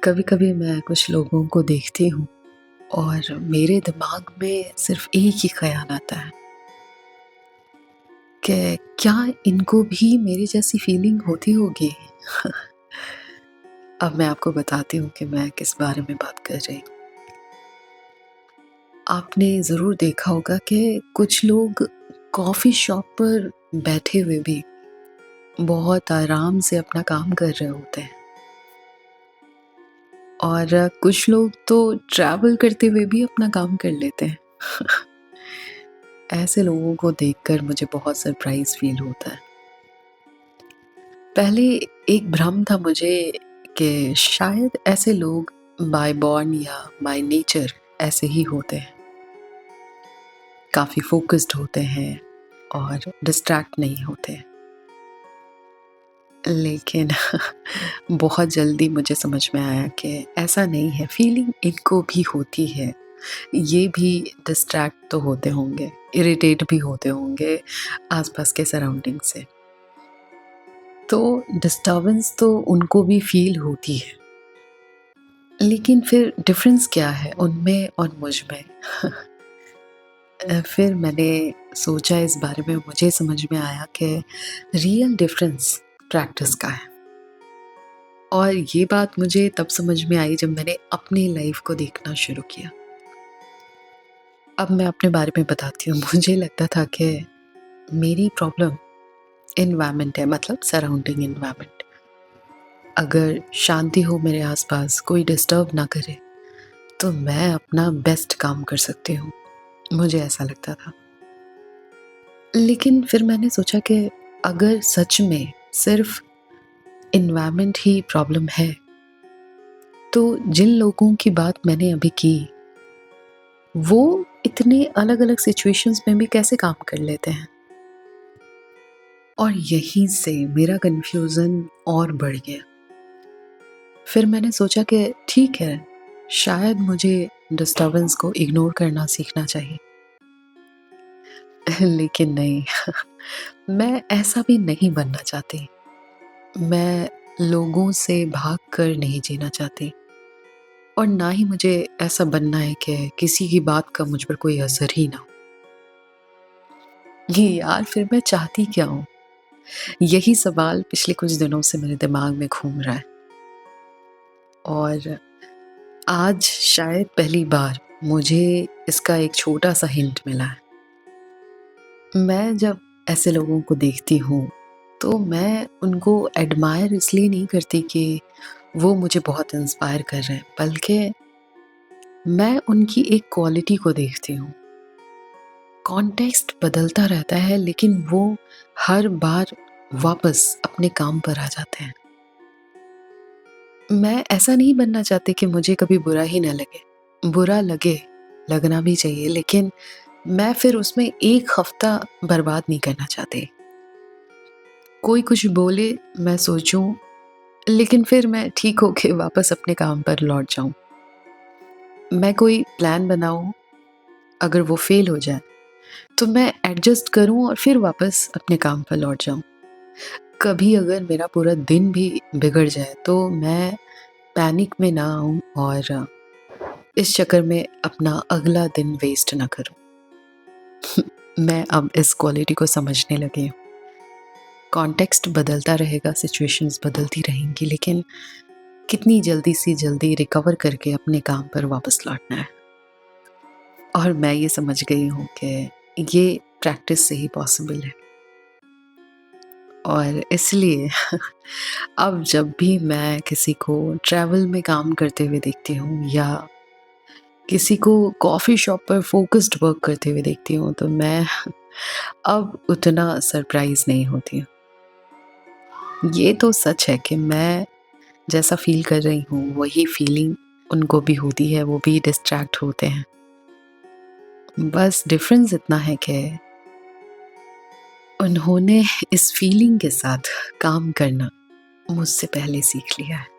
कभी-कभी मैं कुछ लोगों को देखती हूँ और मेरे दिमाग में सिर्फ़ एक ही ख़्याल आता है कि क्या इनको भी मेरी जैसी फ़ीलिंग होती होगी? अब मैं आपको बताती हूँ कि मैं किस बारे में बात कर रही हूँ। आपने ज़रूर देखा होगा कि कुछ लोग कॉफ़ी शॉप पर बैठे हुए भी बहुत आराम से अपना काम कर रहे होते हैं और कुछ लोग तो ट्रैवल करते हुए भी अपना काम कर लेते हैं। ऐसे लोगों को देखकर मुझे बहुत सरप्राइज़ फ़ील होता है। पहले एक भ्रम था मुझे कि शायद ऐसे लोग बाय बॉर्न या बाय नेचर ऐसे ही होते हैं, काफ़ी फ़ोकस्ड होते हैं और डिस्ट्रैक्ट नहीं होते। लेकिन बहुत जल्दी मुझे समझ में आया कि ऐसा नहीं है, फीलिंग इनको भी होती है। ये भी डिस्ट्रैक्ट तो होते होंगे, इरिटेट भी होते होंगे आस-पास के सराउंडिंग से। तो डिस्टर्बेंस तो उनको भी फ़ील होती है। लेकिन फिर डिफ़रेंस क्या है उनमें और मुझ में? फिर मैंने सोचा इस बारे में, मुझे समझ में आया कि रियल डिफ़रेंस प्रैक्टिस का है। और ये बात मुझे तब समझ में आई जब मैंने अपनी लाइफ़ को देखना शुरू किया। अब मैं अपने बारे में बताती हूँ। मुझे लगता था कि मेरी प्रॉब्लम एनवायरनमेंट है, मतलब सराउंडिंग एनवायरनमेंट। अगर शांति हो मेरे आस-पास, कोई डिस्टर्ब ना करे, तो मैं अपना बेस्ट काम कर सकती हूँ। मुझे ऐसा लगता था। लेकिन फिर मैंने सोचा कि अगर सच में सिर्फ़ एनवायरनमेंट ही प्रॉब्लम है, तो जिन लोगों की बात मैंने अभी की, वो इतने अलग-अलग सिचुएशंस में भी कैसे काम कर लेते हैं? और यहीं से मेरा कन्फ्यूज़न और बढ़ गया। फिर मैंने सोचा कि ठीक है, शायद मुझे डिस्टर्बेंस को इग्नोर करना सीखना चाहिए। लेकिन नहीं, मैं ऐसा भी नहीं बनना चाहती। मैं लोगों से भाग कर नहीं जीना चाहती और ना ही मुझे ऐसा बनना है कि किसी की बात का मुझ पर कोई असर ही ना हो। ये यार, फिर मैं चाहती क्या हूँ? यही सवाल पिछले कुछ दिनों से मेरे दिमाग में घूम रहा है और आज शायद पहली बार मुझे इसका एक छोटा-सा हिंट मिला है। मैं जब ऐसे लोगों को देखती हूँ, तो मैं उनको एडमायर इसलिए नहीं करती कि वो मुझे बहुत इंस्पायर कर रहे हैं, बल्कि मैं उनकी एक क्वालिटी को देखती हूँ। कॉन्टेक्स्ट बदलता रहता है, लेकिन वो हर बार वापस अपने काम पर आ जाते हैं। मैं ऐसा नहीं बनना चाहती कि मुझे कभी बुरा ही ना लगे। बुरा लगे, लगना भी चाहिए, लेकिन मैं फिर उसमें 1 हफ्ता बर्बाद नहीं करना चाहती। कोई कुछ बोले, मैं सोचूँ, लेकिन फिर मैं ठीक होके वापस अपने काम पर लौट जाऊँ। मैं कोई प्लान बनाऊँ, अगर वो फ़ेल हो जाए, तो मैं एडजस्ट करूँ और फिर वापस अपने काम पर लौट जाऊँ। कभी अगर मेरा पूरा दिन भी बिगड़ जाए, तो मैं पैनिक में ना आऊँ और इस चक्कर में अपना अगला दिन वेस्ट ना करूँ। मैं अब इस क्वालिटी को समझने लगी हूँ। कॉन्टेक्स्ट बदलता रहेगा, सिचुएशंस बदलती रहेंगी, लेकिन कितनी जल्दी से जल्दी रिकवर करके अपने काम पर वापस लौटना है। और मैं ये समझ गई हूँ कि ये प्रैक्टिस से ही पॉसिबल है। और इसलिए अब जब भी मैं किसी को ट्रैवल में काम करते हुए देखती हूँ या किसी को कॉफ़ी शॉप पर फ़ोकस्ड वर्क करते हुए देखती हूँ, तो मैं अब उतना सरप्राइज़ नहीं होती हूँ। ये तो सच है कि मैं जैसा फ़ील कर रही हूँ, वही फ़ीलिंग उनको भी होती है, वो भी डिस्ट्रैक्ट होते हैं। बस डिफ़रेंस इतना है कि उन्होंने इस फ़ीलिंग के साथ काम करना मुझसे पहले सीख लिया है।